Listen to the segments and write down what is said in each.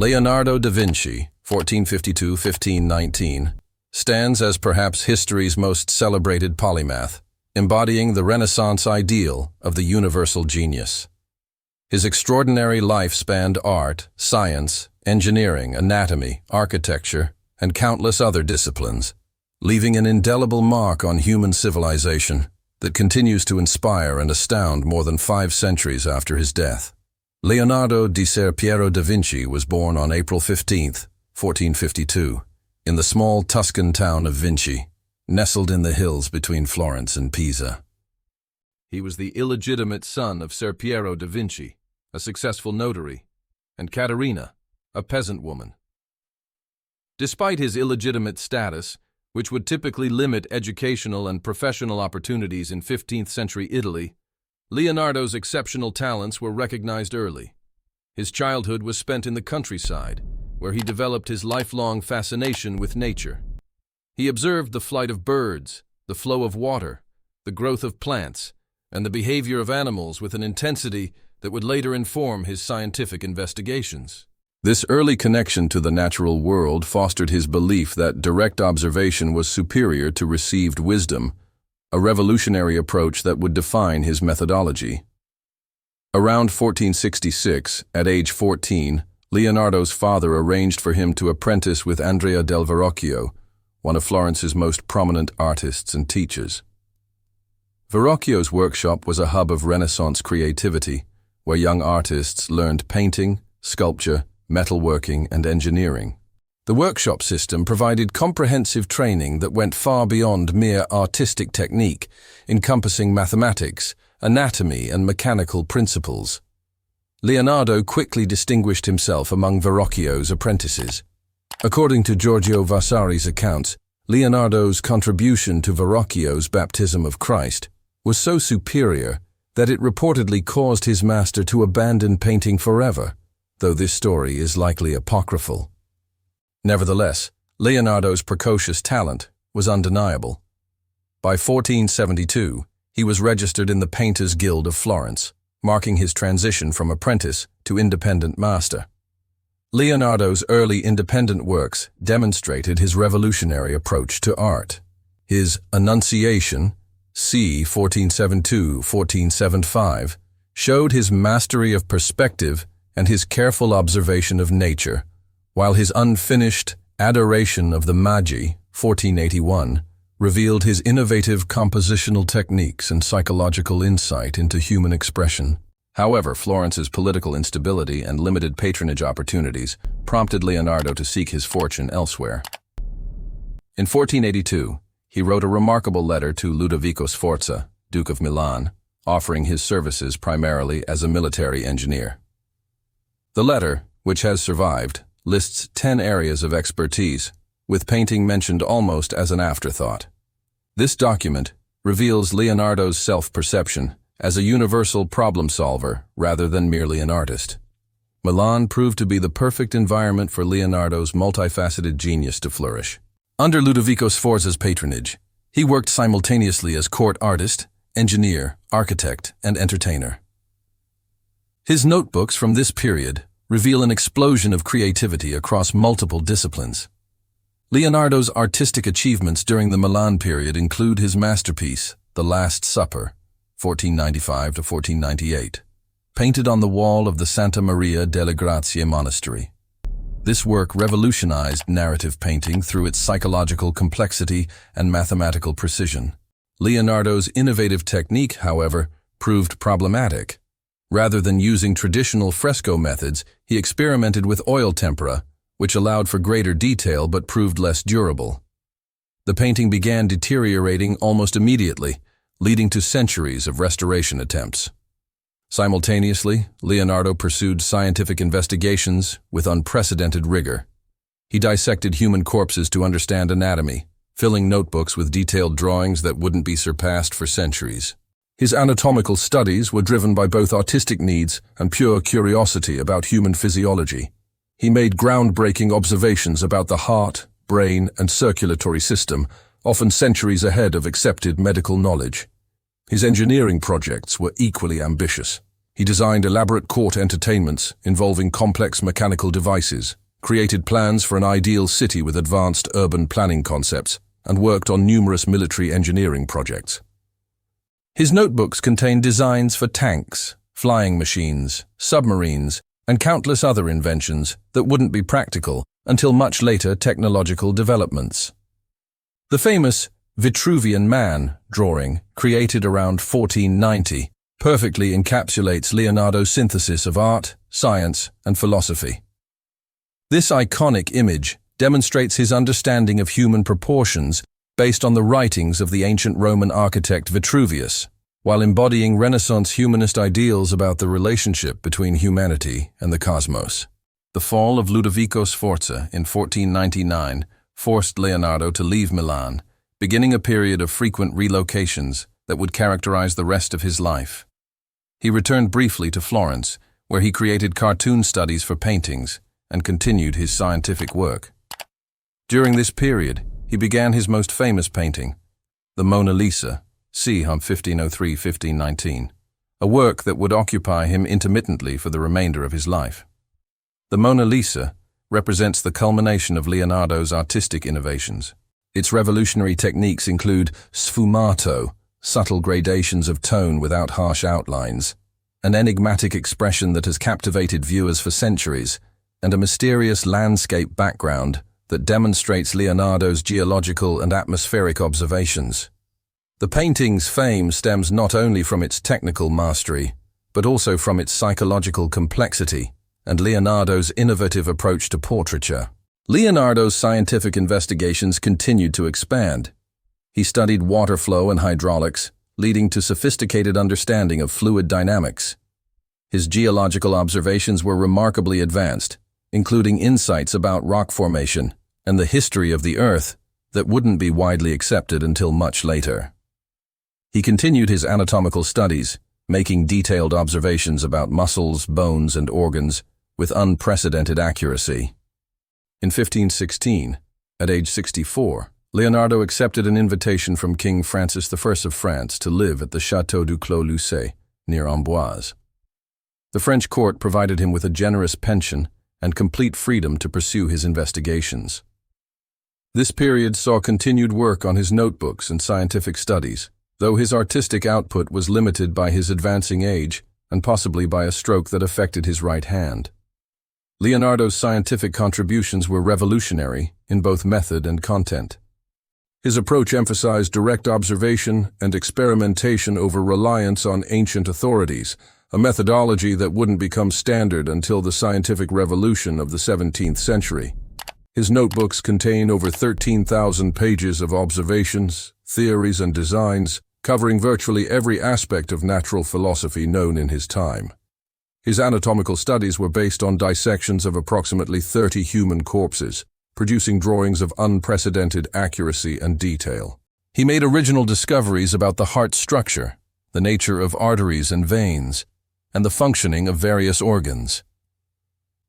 Leonardo da Vinci, 1452–1519, stands as perhaps history's most celebrated polymath, embodying the Renaissance ideal of the universal genius. His extraordinary life spanned art, science, engineering, anatomy, architecture, and countless other disciplines, leaving an indelible mark on human civilization that continues to inspire and astound more than 5 centuries after his death. Leonardo di Ser Piero da Vinci was born on April 15, 1452, in the small Tuscan town of Vinci, nestled in the hills between Florence and Pisa. He was the illegitimate son of Ser Piero da Vinci, a successful notary, and Caterina, a peasant woman. Despite his illegitimate status, which would typically limit educational and professional opportunities in 15th century Italy, Leonardo's exceptional talents were recognized early. His childhood was spent in the countryside, where he developed his lifelong fascination with nature. He observed the flight of birds, the flow of water, the growth of plants, and the behavior of animals with an intensity that would later inform his scientific investigations. This early connection to the natural world fostered his belief that direct observation was superior to received wisdom, a revolutionary approach that would define his methodology. Around 1466, at age 14, Leonardo's father arranged for him to apprentice with Andrea del Verrocchio, one of Florence's most prominent artists and teachers. Verrocchio's workshop was a hub of Renaissance creativity, where young artists learned painting, sculpture, metalworking, and engineering. The workshop system provided comprehensive training that went far beyond mere artistic technique, encompassing mathematics, anatomy, and mechanical principles. Leonardo quickly distinguished himself among Verrocchio's apprentices. According to Giorgio Vasari's accounts, Leonardo's contribution to Verrocchio's baptism of Christ was so superior that it reportedly caused his master to abandon painting forever, though this story is likely apocryphal. Nevertheless, Leonardo's precocious talent was undeniable. By 1472, he was registered in the Painters' Guild of Florence, marking his transition from apprentice to independent master. Leonardo's early independent works demonstrated his revolutionary approach to art. His Annunciation, c. 1472–1475, showed his mastery of perspective and his careful observation of nature, while his unfinished Adoration of the Magi, 1481, revealed his innovative compositional techniques and psychological insight into human expression. However, Florence's political instability and limited patronage opportunities prompted Leonardo to seek his fortune elsewhere. In 1482, he wrote a remarkable letter to Ludovico Sforza, Duke of Milan, offering his services primarily as a military engineer. The letter, which has survived, lists 10 areas of expertise, with painting mentioned almost as an afterthought. This document reveals Leonardo's self-perception as a universal problem solver rather than merely an artist. Milan proved to be the perfect environment for Leonardo's multifaceted genius to flourish. Under Ludovico Sforza's patronage, he worked simultaneously as court artist, engineer, architect, and entertainer. His notebooks from this period reveal an explosion of creativity across multiple disciplines. Leonardo's artistic achievements during the Milan period include his masterpiece, The Last Supper, 1495–1498, painted on the wall of the Santa Maria delle Grazie monastery. This work revolutionized narrative painting through its psychological complexity and mathematical precision. Leonardo's innovative technique, however, proved problematic. Rather than using traditional fresco methods, he experimented with oil tempera, which allowed for greater detail but proved less durable. The painting began deteriorating almost immediately, leading to centuries of restoration attempts. Simultaneously, Leonardo pursued scientific investigations with unprecedented rigor. He dissected human corpses to understand anatomy, filling notebooks with detailed drawings that wouldn't be surpassed for centuries. His anatomical studies were driven by both artistic needs and pure curiosity about human physiology. He made groundbreaking observations about the heart, brain, and circulatory system, often centuries ahead of accepted medical knowledge. His engineering projects were equally ambitious. He designed elaborate court entertainments involving complex mechanical devices, created plans for an ideal city with advanced urban planning concepts, and worked on numerous military engineering projects. His notebooks contain designs for tanks, flying machines, submarines, and countless other inventions that wouldn't be practical until much later technological developments. The famous Vitruvian Man drawing, created around 1490, perfectly encapsulates Leonardo's synthesis of art, science, and philosophy. This iconic image demonstrates his understanding of human proportions based on the writings of the ancient Roman architect Vitruvius, while embodying Renaissance humanist ideals about the relationship between humanity and the cosmos. The fall of Ludovico Sforza in 1499 forced Leonardo to leave Milan, beginning a period of frequent relocations that would characterize the rest of his life. He returned briefly to Florence, where he created cartoon studies for paintings and continued his scientific work. During this period, he began his most famous painting, the Mona Lisa, c. 1503–1519, a work that would occupy him intermittently for the remainder of his life. The Mona Lisa represents the culmination of Leonardo's artistic innovations. Its revolutionary techniques include sfumato, subtle gradations of tone without harsh outlines, an enigmatic expression that has captivated viewers for centuries, and a mysterious landscape background that demonstrates Leonardo's geological and atmospheric observations. The painting's fame stems not only from its technical mastery, but also from its psychological complexity and Leonardo's innovative approach to portraiture. Leonardo's scientific investigations continued to expand. He studied water flow and hydraulics, leading to sophisticated understanding of fluid dynamics. His geological observations were remarkably advanced, including insights about rock formation and the history of the Earth that wouldn't be widely accepted until much later. He continued his anatomical studies, making detailed observations about muscles, bones, and organs with unprecedented accuracy. In 1516, at age 64, Leonardo accepted an invitation from King Francis I of France to live at the Château du Clos-Lucé, near Amboise. The French court provided him with a generous pension and complete freedom to pursue his investigations. This period saw continued work on his notebooks and scientific studies, though his artistic output was limited by his advancing age and possibly by a stroke that affected his right hand. Leonardo's scientific contributions were revolutionary in both method and content. His approach emphasized direct observation and experimentation over reliance on ancient authorities, a methodology that wouldn't become standard until the scientific revolution of the 17th century. His notebooks contain over 13,000 pages of observations, theories, and designs, covering virtually every aspect of natural philosophy known in his time. His anatomical studies were based on dissections of approximately 30 human corpses, producing drawings of unprecedented accuracy and detail. He made original discoveries about the heart structure, the nature of arteries and veins, and the functioning of various organs.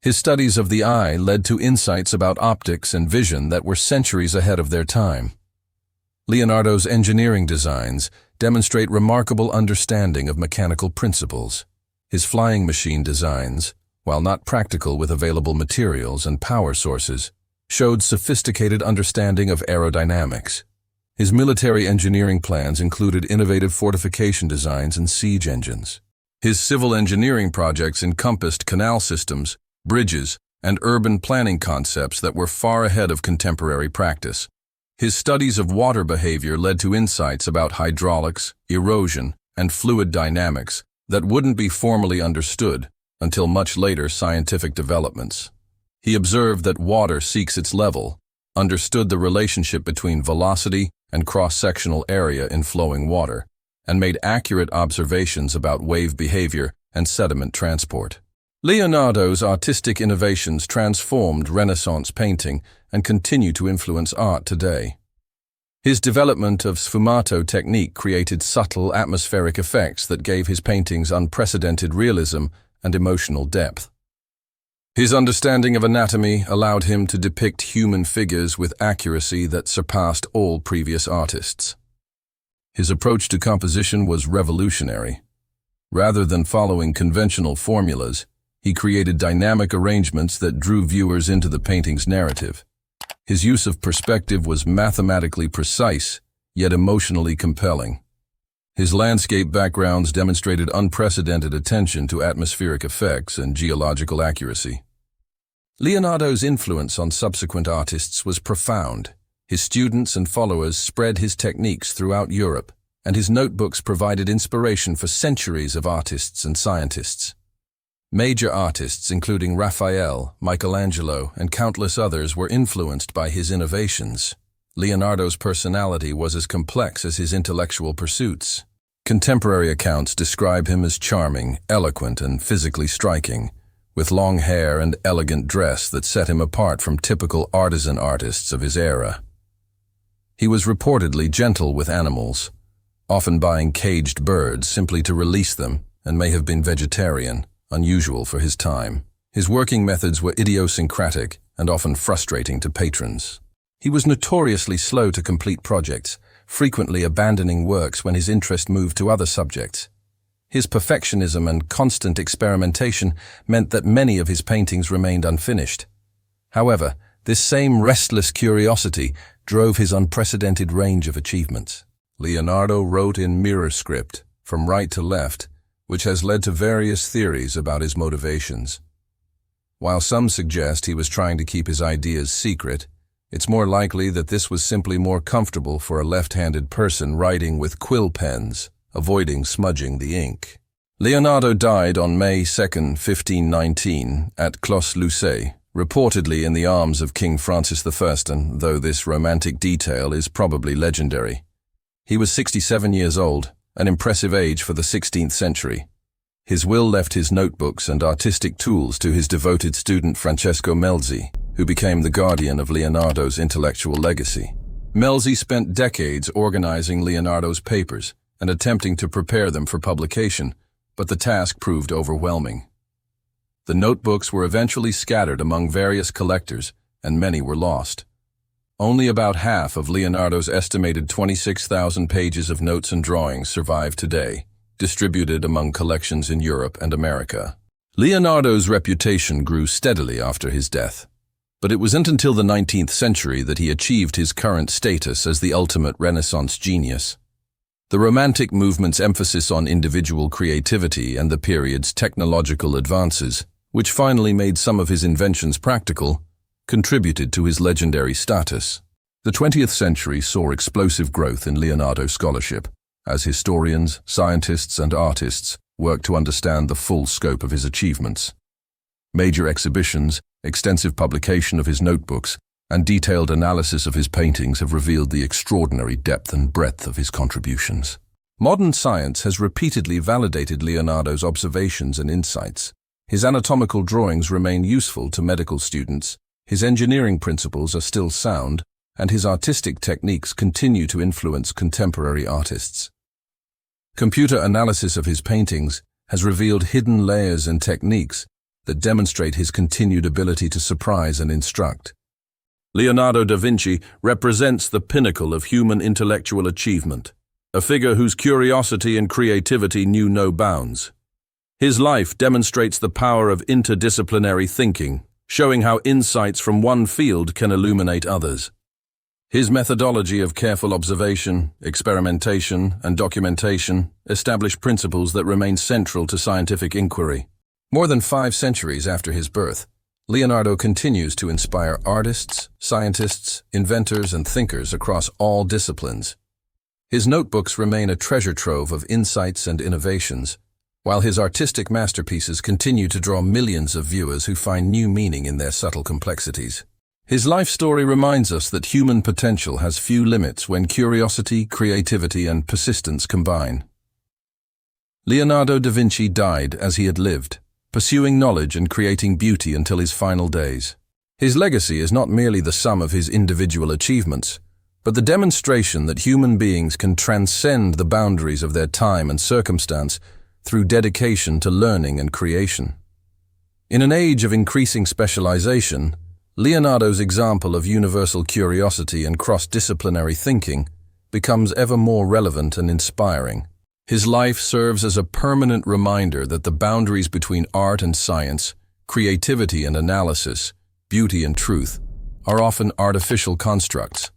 His studies of the eye led to insights about optics and vision that were centuries ahead of their time. Leonardo's engineering designs demonstrate remarkable understanding of mechanical principles. His flying machine designs, while not practical with available materials and power sources, showed sophisticated understanding of aerodynamics. His military engineering plans included innovative fortification designs and siege engines. His civil engineering projects encompassed canal systems, bridges, and urban planning concepts that were far ahead of contemporary practice. His studies of water behavior led to insights about hydraulics, erosion, and fluid dynamics that wouldn't be formally understood until much later scientific developments. He observed that water seeks its level, understood the relationship between velocity and cross-sectional area in flowing water, and made accurate observations about wave behavior and sediment transport. Leonardo's artistic innovations transformed Renaissance painting and continue to influence art today. His development of sfumato technique created subtle atmospheric effects that gave his paintings unprecedented realism and emotional depth. His understanding of anatomy allowed him to depict human figures with accuracy that surpassed all previous artists. His approach to composition was revolutionary. Rather than following conventional formulas, he created dynamic arrangements that drew viewers into the painting's narrative. His use of perspective was mathematically precise, yet emotionally compelling. His landscape backgrounds demonstrated unprecedented attention to atmospheric effects and geological accuracy. Leonardo's influence on subsequent artists was profound. His students and followers spread his techniques throughout Europe, and his notebooks provided inspiration for centuries of artists and scientists. Major artists, including Raphael, Michelangelo, and countless others, were influenced by his innovations. Leonardo's personality was as complex as his intellectual pursuits. Contemporary accounts describe him as charming, eloquent, and physically striking, with long hair and elegant dress that set him apart from typical artisan artists of his era. He was reportedly gentle with animals, often buying caged birds simply to release them, and may have been vegetarian, unusual for his time. His working methods were idiosyncratic and often frustrating to patrons. He was notoriously slow to complete projects, frequently abandoning works when his interest moved to other subjects. His perfectionism and constant experimentation meant that many of his paintings remained unfinished. However, this same restless curiosity drove his unprecedented range of achievements. Leonardo wrote in mirror script, from right to left, which has led to various theories about his motivations. While some suggest he was trying to keep his ideas secret, it's more likely that this was simply more comfortable for a left-handed person writing with quill pens, avoiding smudging the ink. Leonardo died on May 2, 1519, at Clos-Lucé, reportedly in the arms of King Francis I, though this romantic detail is probably legendary. He was 67 years old, an impressive age for the 16th century. His will left his notebooks and artistic tools to his devoted student Francesco Melzi, who became the guardian of Leonardo's intellectual legacy. Melzi spent decades organizing Leonardo's papers and attempting to prepare them for publication, but the task proved overwhelming. The notebooks were eventually scattered among various collectors, and many were lost. Only about half of Leonardo's estimated 26,000 pages of notes and drawings survive today, distributed among collections in Europe and America. Leonardo's reputation grew steadily after his death, but it wasn't until the 19th century that he achieved his current status as the ultimate Renaissance genius. The Romantic movement's emphasis on individual creativity and the period's technological advances, which finally made some of his inventions practical, contributed to his legendary status. The 20th century saw explosive growth in Leonardo scholarship, as historians, scientists, and artists worked to understand the full scope of his achievements. Major exhibitions, extensive publication of his notebooks, and detailed analysis of his paintings have revealed the extraordinary depth and breadth of his contributions. Modern science has repeatedly validated Leonardo's observations and insights. His anatomical drawings remain useful to medical students, his engineering principles are still sound, and his artistic techniques continue to influence contemporary artists. Computer analysis of his paintings has revealed hidden layers and techniques that demonstrate his continued ability to surprise and instruct. Leonardo da Vinci represents the pinnacle of human intellectual achievement, a figure whose curiosity and creativity knew no bounds. His life demonstrates the power of interdisciplinary thinking, showing how insights from one field can illuminate others. His methodology of careful observation, experimentation, and documentation established principles that remain central to scientific inquiry. More than 5 centuries after his birth, Leonardo continues to inspire artists, scientists, inventors, and thinkers across all disciplines. His notebooks remain a treasure trove of insights and innovations, while his artistic masterpieces continue to draw millions of viewers who find new meaning in their subtle complexities. His life story reminds us that human potential has few limits when curiosity, creativity, and persistence combine. Leonardo da Vinci died as he had lived, pursuing knowledge and creating beauty until his final days. His legacy is not merely the sum of his individual achievements, but the demonstration that human beings can transcend the boundaries of their time and circumstance through dedication to learning and creation. In an age of increasing specialization, Leonardo's example of universal curiosity and cross-disciplinary thinking becomes ever more relevant and inspiring. His life serves as a permanent reminder that the boundaries between art and science, creativity and analysis, beauty and truth, are often artificial constructs.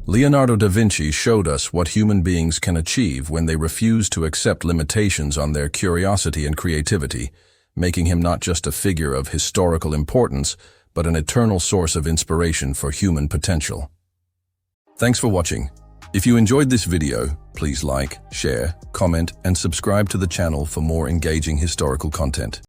Leonardo da Vinci showed us what human beings can achieve when they refuse to accept limitations on their curiosity and creativity, making him not just a figure of historical importance, but an eternal source of inspiration for human potential. Thanks for watching. If you enjoyed this video, please like, share, comment, and subscribe to the channel for more engaging historical content.